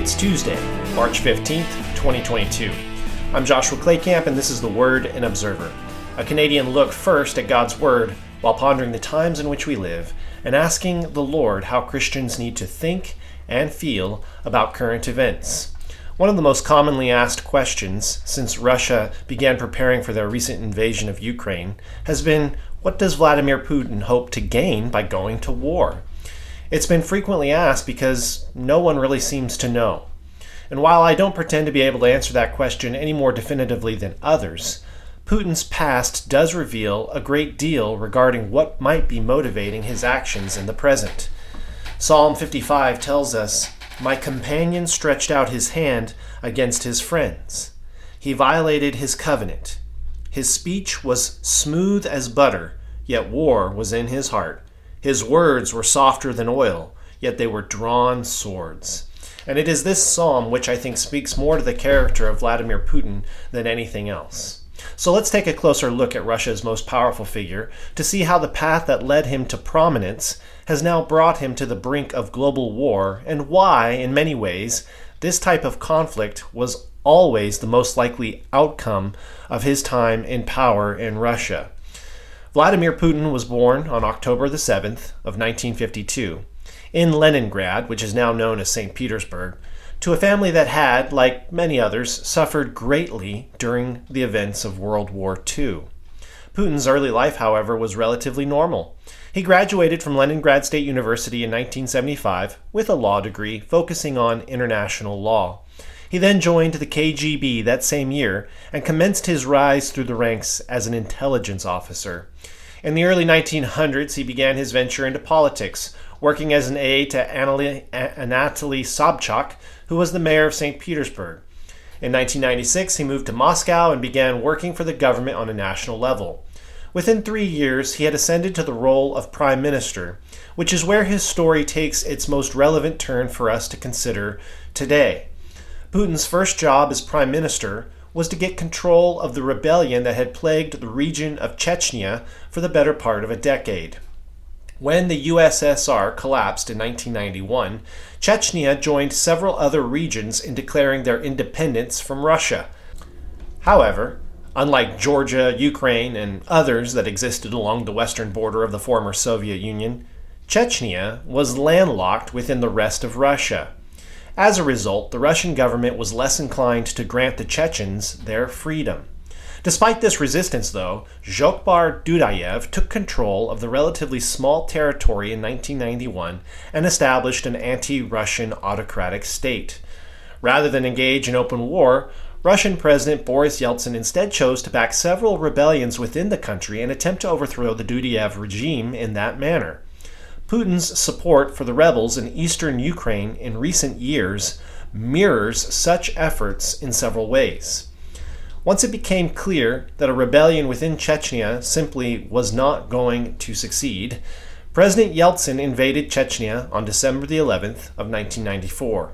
It's Tuesday, March 15th, 2022. I'm Joshua Claycamp, and this is The Word and Observer, a Canadian look first at God's Word while pondering the times in which we live and asking the Lord how Christians need to think and feel about current events. One of the most commonly asked questions since Russia began preparing for their recent invasion of Ukraine has been, what does Vladimir Putin hope to gain by going to war? It's been frequently asked because no one really seems to know. And while I don't pretend to be able to answer that question any more definitively than others, Putin's past does reveal a great deal regarding what might be motivating his actions in the present. Psalm 55 tells us, "My companion stretched out his hand against his friends. He violated his covenant. His speech was smooth as butter, yet war was in his heart. His words were softer than oil, yet they were drawn swords." And it is this psalm which I think speaks more to the character of Vladimir Putin than anything else. So let's take a closer look at Russia's most powerful figure to see how the path that led him to prominence has now brought him to the brink of global war, and why, in many ways, this type of conflict was always the most likely outcome of his time in power in Russia. Vladimir Putin was born on October the 7th of 1952 in Leningrad, which is now known as St. Petersburg, to a family that had, like many others, suffered greatly during the events of World War II. Putin's early life, however, was relatively normal. He graduated from Leningrad State University in 1975 with a law degree focusing on international law. He then joined the KGB that same year and commenced his rise through the ranks as an intelligence officer. In the early 1900s, he began his venture into politics, working as an aide to Anatoly Sobchak, who was the mayor of St. Petersburg. In 1996, he moved to Moscow and began working for the government on a national level. Within 3 years, he had ascended to the role of prime minister, which is where his story takes its most relevant turn for us to consider today. Putin's first job as prime minister was to get control of the rebellion that had plagued the region of Chechnya for the better part of a decade. When the USSR collapsed in 1991, Chechnya joined several other regions in declaring their independence from Russia. However, unlike Georgia, Ukraine, and others that existed along the western border of the former Soviet Union, Chechnya was landlocked within the rest of Russia. As a result, the Russian government was less inclined to grant the Chechens their freedom. Despite this resistance, though, Zhokhbar Dudayev took control of the relatively small territory in 1991 and established an anti-Russian autocratic state. Rather than engage in open war, Russian President Boris Yeltsin instead chose to back several rebellions within the country and attempt to overthrow the Dudayev regime in that manner. Putin's support for the rebels in eastern Ukraine in recent years mirrors such efforts in several ways. Once it became clear that a rebellion within Chechnya simply was not going to succeed, President Yeltsin invaded Chechnya on December the 11th of 1994.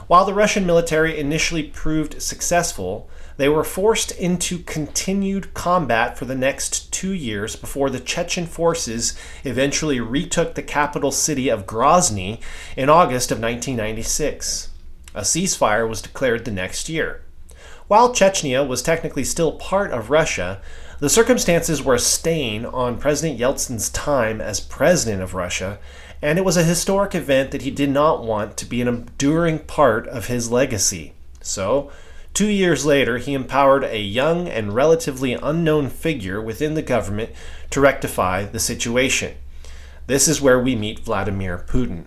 While the Russian military initially proved successful, they were forced into continued combat for the next 2 years before the Chechen forces eventually retook the capital city of Grozny in August of 1996. A ceasefire was declared the next year. While Chechnya was technically still part of Russia, the circumstances were a stain on President Yeltsin's time as president of Russia, and it was a historic event that he did not want to be an enduring part of his legacy. So, 2 years later, he empowered a young and relatively unknown figure within the government to rectify the situation. This is where we meet Vladimir Putin.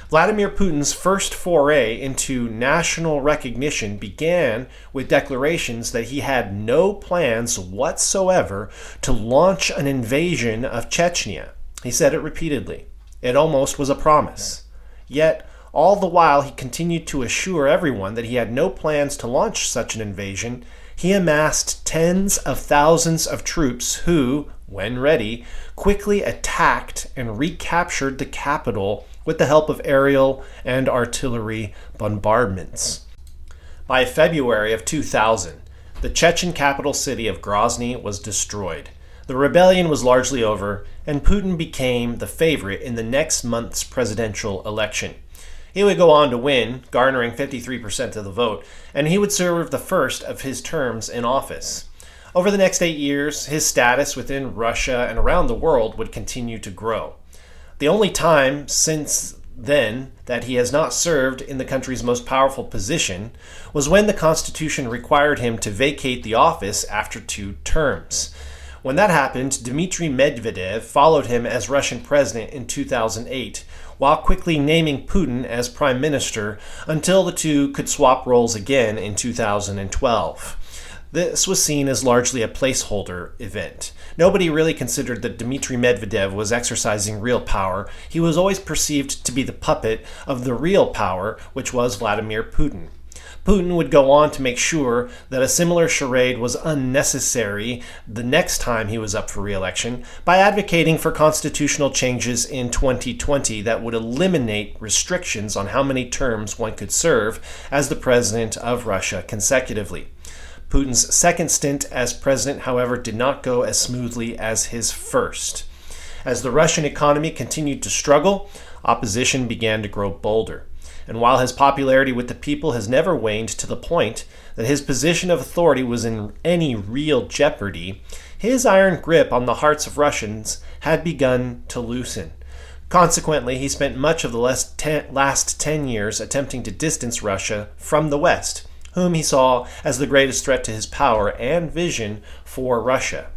Vladimir Putin's first foray into national recognition began with declarations that he had no plans whatsoever to launch an invasion of Chechnya. He said it repeatedly. It almost was a promise. Yet, all the while he continued to assure everyone that he had no plans to launch such an invasion, he amassed tens of thousands of troops who, when ready, quickly attacked and recaptured the capital with the help of aerial and artillery bombardments. By February of 2000, the Chechen capital city of Grozny was destroyed. The rebellion was largely over, and Putin became the favorite in the next month's presidential election. He would go on to win, garnering 53% of the vote, and he would serve the first of his terms in office. Over the next 8 years, his status within Russia and around the world would continue to grow. The only time since then that he has not served in the country's most powerful position was when the Constitution required him to vacate the office after 2 terms. When that happened, Dmitry Medvedev followed him as Russian president in 2008, while quickly naming Putin as prime minister until the two could swap roles again in 2012. This was seen as largely a placeholder event. Nobody really considered that Dmitry Medvedev was exercising real power. He was always perceived to be the puppet of the real power, which was Vladimir Putin. Putin would go on to make sure that a similar charade was unnecessary the next time he was up for re-election by advocating for constitutional changes in 2020 that would eliminate restrictions on how many terms one could serve as the president of Russia consecutively. Putin's second stint as president, however, did not go as smoothly as his first. As the Russian economy continued to struggle, opposition began to grow bolder. And while his popularity with the people has never waned to the point that his position of authority was in any real jeopardy, his iron grip on the hearts of Russians had begun to loosen. Consequently, he spent much of the last 10 years attempting to distance Russia from the West, whom he saw as the greatest threat to his power and vision for Russia.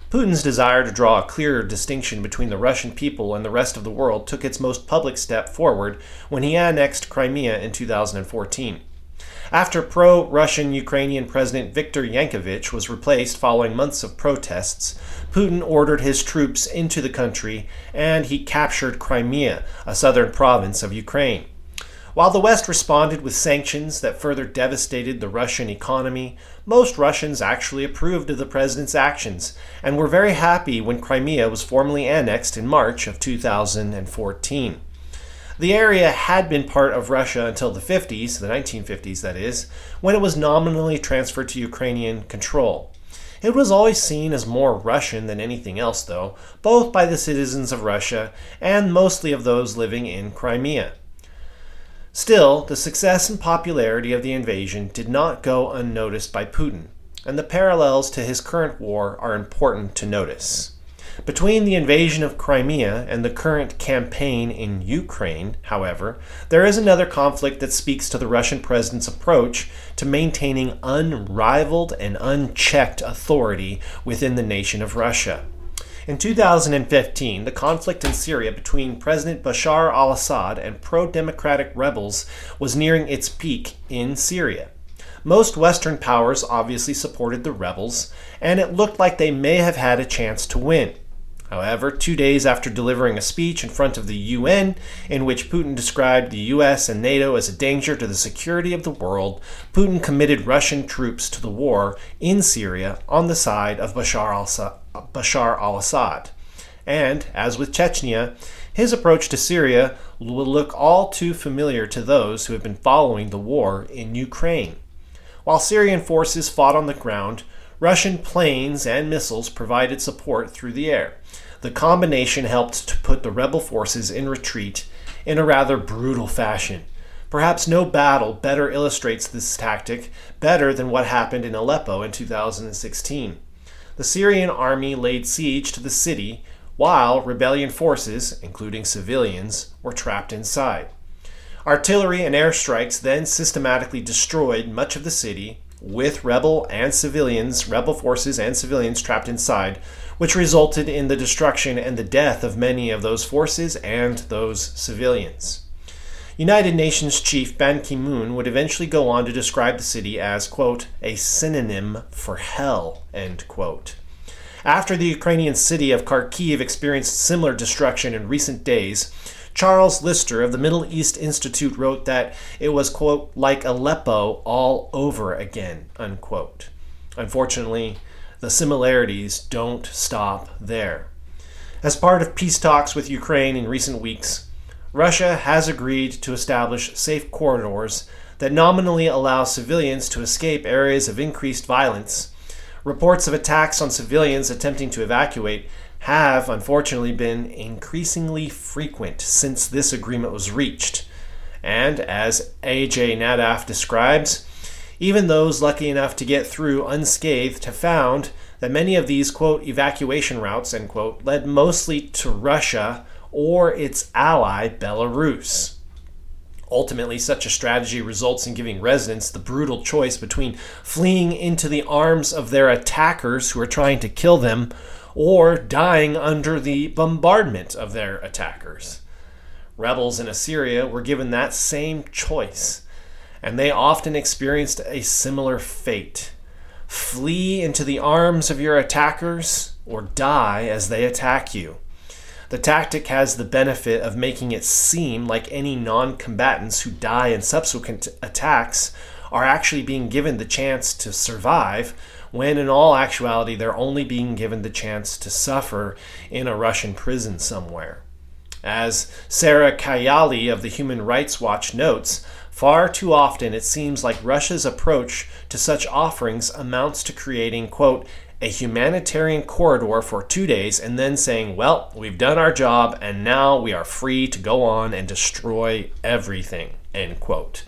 Putin's desire to draw a clearer distinction between the Russian people and the rest of the world took its most public step forward when he annexed Crimea in 2014. After pro-Russian Ukrainian President Viktor Yanukovych was replaced following months of protests, Putin ordered his troops into the country and he captured Crimea, a southern province of Ukraine. While the West responded with sanctions that further devastated the Russian economy, most Russians actually approved of the president's actions and were very happy when Crimea was formally annexed in March of 2014. The area had been part of Russia until the 50s, the 1950s that is, when it was nominally transferred to Ukrainian control. It was always seen as more Russian than anything else, though, both by the citizens of Russia and mostly of those living in Crimea. Still, the success and popularity of the invasion did not go unnoticed by Putin, and the parallels to his current war are important to notice. Between the invasion of Crimea and the current campaign in Ukraine, however, there is another conflict that speaks to the Russian president's approach to maintaining unrivaled and unchecked authority within the nation of Russia. In 2015, the conflict in Syria between President Bashar al-Assad and pro-democratic rebels was nearing its peak in Syria. Most Western powers obviously supported the rebels, and it looked like they may have had a chance to win. However, 2 days after delivering a speech in front of the UN, in which Putin described the US and NATO as a danger to the security of the world, Putin committed Russian troops to the war in Syria on the side of Bashar al-Assad. And, as with Chechnya, his approach to Syria will look all too familiar to those who have been following the war in Ukraine. While Syrian forces fought on the ground, Russian planes and missiles provided support through the air. The combination helped to put the rebel forces in retreat in a rather brutal fashion. Perhaps no battle better illustrates this tactic better than what happened in Aleppo in 2016. The Syrian army laid siege to the city while rebellion forces, including civilians, were trapped inside. Artillery and airstrikes then systematically destroyed much of the city, with rebel forces and civilians trapped inside, which resulted in the destruction and the death of many of those forces and those civilians. United Nations Chief Ban Ki-moon would eventually go on to describe the city as, quote, a synonym for hell, end quote. After the Ukrainian city of Kharkiv experienced similar destruction in recent days, Charles Lister of the Middle East Institute wrote that it was, quote, like Aleppo all over again, unquote. Unfortunately, the similarities don't stop there. As part of peace talks with Ukraine in recent weeks, Russia has agreed to establish safe corridors that nominally allow civilians to escape areas of increased violence. Reports of attacks on civilians attempting to evacuate have, unfortunately, been increasingly frequent since this agreement was reached. And as A.J. Naddaff describes, even those lucky enough to get through unscathed have found that many of these, quote, evacuation routes, end quote, led mostly to Russia or its ally, Belarus. Ultimately, such a strategy results in giving residents the brutal choice between fleeing into the arms of their attackers who are trying to kill them or dying under the bombardment of their attackers. Rebels in Assyria were given that same choice, and they often experienced a similar fate. Flee into the arms of your attackers or die as they attack you. The tactic has the benefit of making it seem like any non-combatants who die in subsequent attacks are actually being given the chance to survive, when in all actuality they're only being given the chance to suffer in a Russian prison somewhere. As Sarah Kayali of the Human Rights Watch notes, far too often it seems like Russia's approach to such offerings amounts to creating, quote, a humanitarian corridor for 2 days and then saying, well, we've done our job and now we are free to go on and destroy everything, end quote.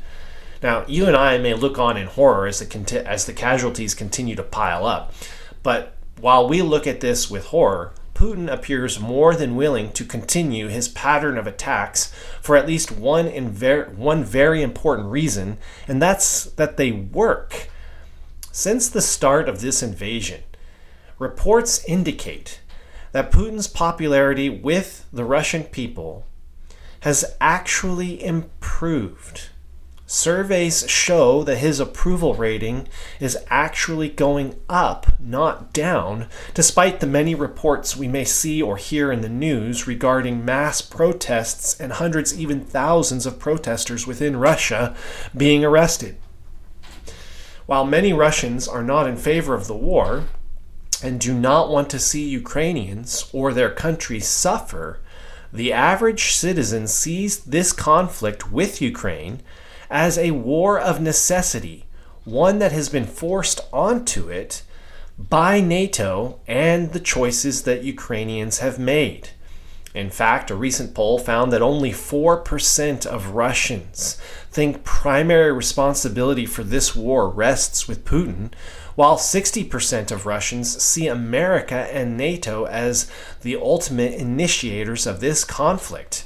Now, you and I may look on in horror as the casualties continue to pile up, but while we look at this with horror, Putin appears more than willing to continue his pattern of attacks for at least one very important reason, and that's that they work. Since the start of this invasion, reports indicate that Putin's popularity with the Russian people has actually improved. Surveys show that his approval rating is actually going up, not down, despite the many reports we may see or hear in the news regarding mass protests and hundreds, even thousands of protesters within Russia being arrested. While many Russians are not in favor of the war and do not want to see Ukrainians or their country suffer, the average citizen sees this conflict with Ukraine as a war of necessity, one that has been forced onto it by NATO and the choices that Ukrainians have made. In fact, a recent poll found that only 4% of Russians think primary responsibility for this war rests with Putin, while 60% of Russians see America and NATO as the ultimate initiators of this conflict.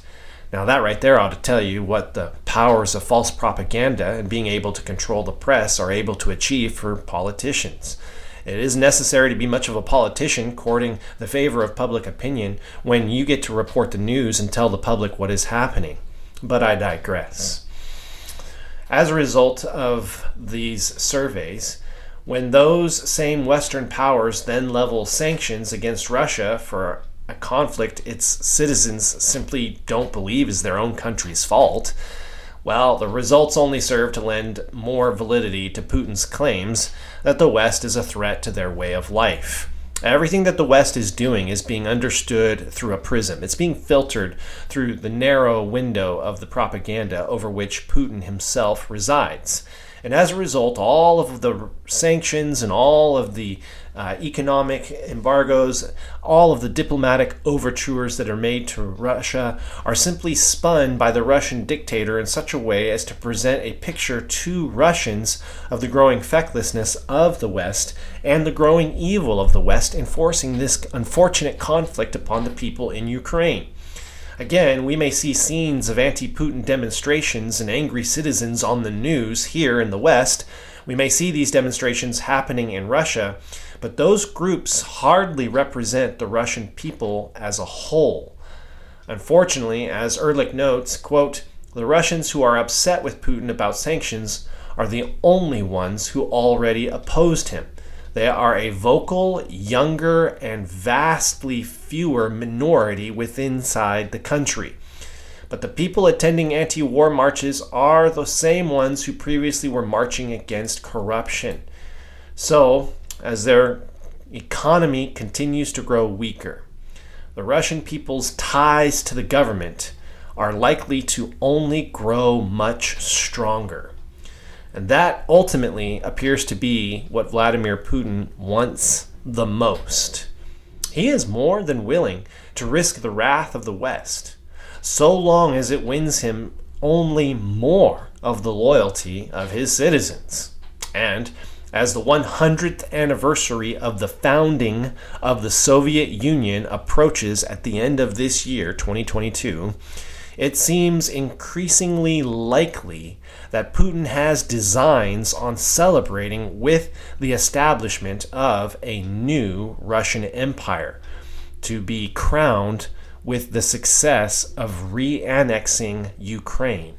Now that right there ought to tell you what the powers of false propaganda and being able to control the press are able to achieve for politicians. It isn't necessary to be much of a politician courting the favor of public opinion when you get to report the news and tell the public what is happening. But I digress. As a result of these surveys, when those same Western powers then level sanctions against Russia for a conflict its citizens simply don't believe is their own country's fault, well, the results only serve to lend more validity to Putin's claims that the West is a threat to their way of life. Everything that the West is doing is being understood through a prism. It's being filtered through the narrow window of the propaganda over which Putin himself resides. And as a result, all of the sanctions and all of the economic embargoes, all of the diplomatic overtures that are made to Russia are simply spun by the Russian dictator in such a way as to present a picture to Russians of the growing fecklessness of the West and the growing evil of the West, enforcing this unfortunate conflict upon the people in Ukraine. Again, we may see scenes of anti-Putin demonstrations and angry citizens on the news here in the West. We may see these demonstrations happening in Russia, but those groups hardly represent the Russian people as a whole. Unfortunately, as Ehrlich notes, quote, the Russians who are upset with Putin about sanctions are the only ones who already opposed him. They are a vocal, younger, and vastly fewer minority inside the country. But the people attending anti-war marches are the same ones who previously were marching against corruption. So, as their economy continues to grow weaker, the Russian people's ties to the government are likely to only grow much stronger. And that ultimately appears to be what Vladimir Putin wants the most. He is more than willing to risk the wrath of the West, so long as it wins him only more of the loyalty of his citizens. And as the 100th anniversary of the founding of the Soviet Union approaches at the end of this year, 2022, it seems increasingly likely that Putin has designs on celebrating with the establishment of a new Russian empire to be crowned with the success of re-annexing Ukraine.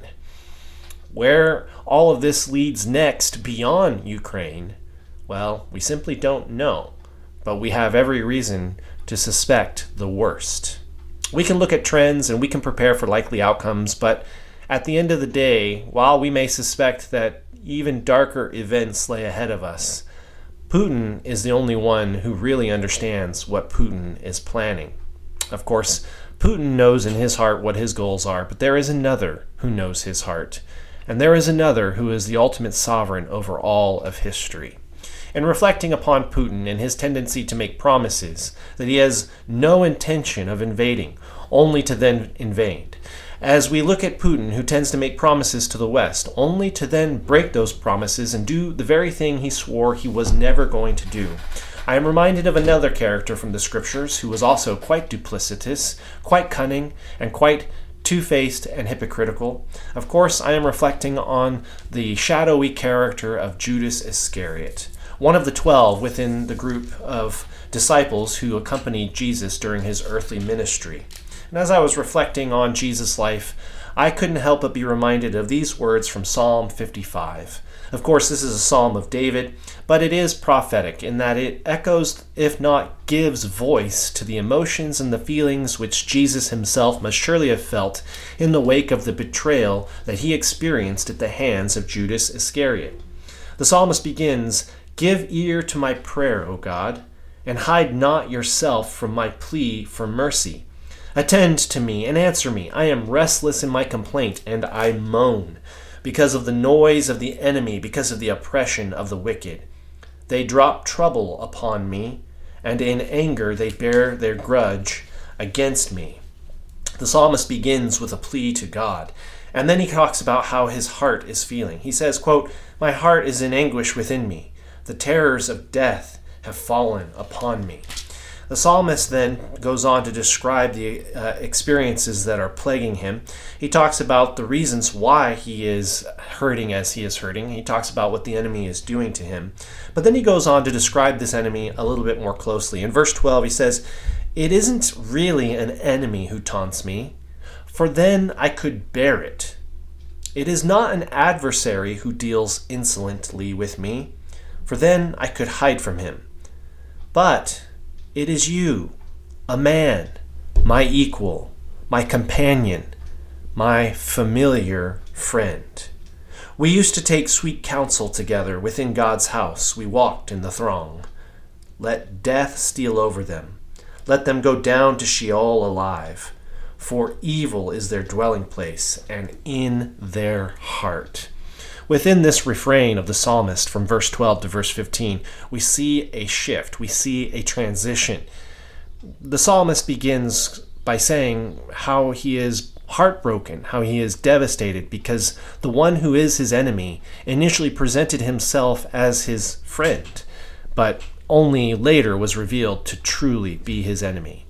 Where all of this leads next beyond Ukraine, well, we simply don't know, but we have every reason to suspect the worst. We can look at trends and we can prepare for likely outcomes, but at the end of the day, while we may suspect that even darker events lay ahead of us, Putin is the only one who really understands what Putin is planning. Of course, Putin knows in his heart what his goals are, but there is another who knows his heart. And there is another who is the ultimate sovereign over all of history. In reflecting upon Putin and his tendency to make promises that he has no intention of invading, only to then invade, as we look at Putin, who tends to make promises to the West, only to then break those promises and do the very thing he swore he was never going to do, I am reminded of another character from the scriptures who was also quite duplicitous, quite cunning, and quite two-faced and hypocritical. Of course, I am reflecting on the shadowy character of Judas Iscariot, one of the 12 within the group of disciples who accompanied Jesus during his earthly ministry. And as I was reflecting on Jesus' life, I couldn't help but be reminded of these words from Psalm 55. Of course, this is a psalm of David, but it is prophetic in that it echoes, if not gives voice to the emotions and the feelings which Jesus himself must surely have felt in the wake of the betrayal that he experienced at the hands of Judas Iscariot. The psalmist begins, "Give ear to my prayer, O God, and hide not yourself from my plea for mercy. Attend to me and answer me. I am restless in my complaint, and I moan because of the noise of the enemy, because of the oppression of the wicked. They drop trouble upon me, and in anger they bear their grudge against me." The psalmist begins with a plea to God, and then he talks about how his heart is feeling. He says, quote, "My heart is in anguish within me. The terrors of death have fallen upon me." The psalmist then goes on to describe the experiences that are plaguing him. He talks about the reasons why he is hurting as he is hurting. He talks about what the enemy is doing to him. But then he goes on to describe this enemy a little bit more closely. In verse 12, he says, "It isn't really an enemy who taunts me, for then I could bear it. It is not an adversary who deals insolently with me, for then I could hide from him. But it is you, a man, my equal, my companion, my familiar friend. We used to take sweet counsel together within God's house. We walked in the throng. Let death steal over them. Let them go down to Sheol alive. For evil is their dwelling place, and in their heart." Within this refrain of the psalmist from verse 12 to verse 15, we see a shift, we see a transition. The psalmist begins by saying how he is heartbroken, how he is devastated because the one who is his enemy initially presented himself as his friend, but only later was revealed to truly be his enemy.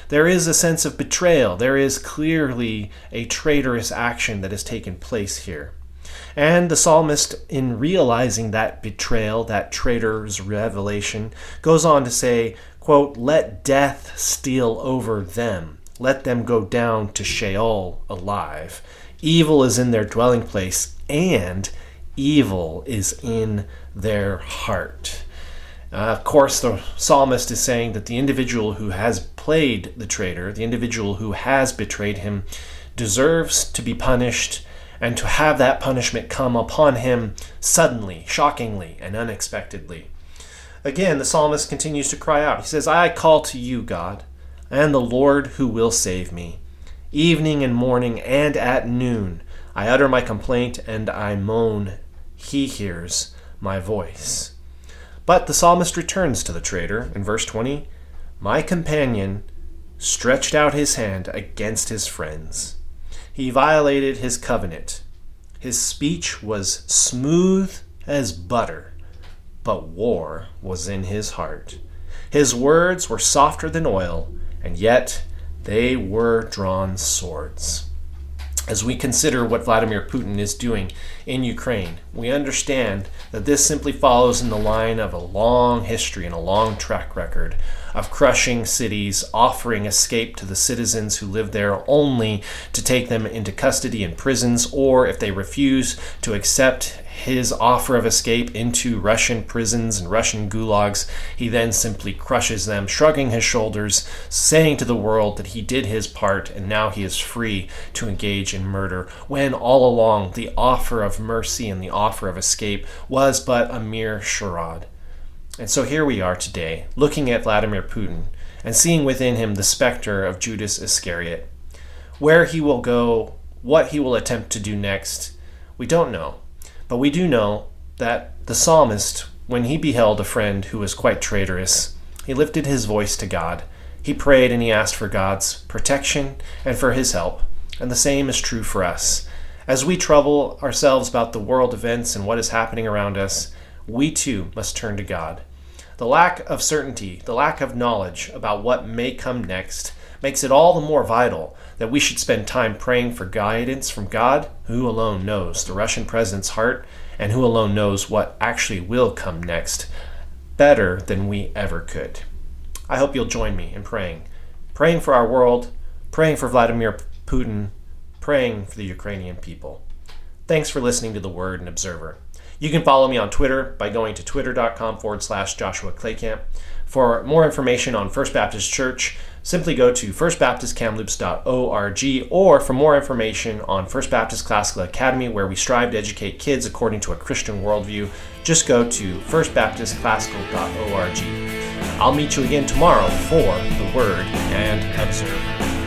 There is a sense of betrayal. There is clearly a traitorous action that has taken place here. And the psalmist, in realizing that betrayal, that traitor's revelation, goes on to say, quote, "Let death steal over them. Let them go down to Sheol alive. Evil is in their dwelling place, and evil is in their heart." Of course, the psalmist is saying that the individual who has played the traitor, the individual who has betrayed him, deserves to be punished, and to have that punishment come upon him suddenly, shockingly, and unexpectedly. Again, the psalmist continues to cry out. He says, "I call to you, God, and the Lord who will save me. Evening and morning and at noon, I utter my complaint and I moan. He hears my voice." But the psalmist returns to the traitor in verse 20. "My companion stretched out his hand against his friends. He violated his covenant. His speech was smooth as butter, but war was in his heart. His words were softer than oil, and yet they were drawn swords. As we consider what Vladimir Putin is doing in Ukraine, we understand that this simply follows in the line of a long history and a long track record of crushing cities, offering escape to the citizens who live there only to take them into custody in prisons, or if they refuse to accept his offer of escape into Russian prisons and Russian gulags, he then simply crushes them, shrugging his shoulders, saying to the world that he did his part and now he is free to engage in murder, when all along the offer of mercy and the offer of escape was but a mere charade. And so here we are today, looking at Vladimir Putin and seeing within him the specter of Judas Iscariot. Where he will go, what he will attempt to do next, we don't know. But we do know that the Psalmist, when he beheld a friend who was quite traitorous, he lifted his voice to God. He prayed and he asked for God's protection and for his help. And the same is true for us. As we trouble ourselves about the world events and what is happening around us, we too must turn to God. The lack of certainty, the lack of knowledge about what may come next, makes it all the more vital that we should spend time praying for guidance from God, who alone knows the Russian president's heart and who alone knows what actually will come next better than we ever could. I hope you'll join me in praying for our world, praying for Vladimir Putin, praying for the Ukrainian people. Thanks for listening to The Word and Observer. You can follow me on Twitter by going to twitter.com/Joshua Claycamp. For more information on First Baptist Church, simply go to firstbaptistkamloops.org, or for more information on First Baptist Classical Academy, where we strive to educate kids according to a Christian worldview, just go to firstbaptistclassical.org. I'll meet you again tomorrow for The Word and Observer.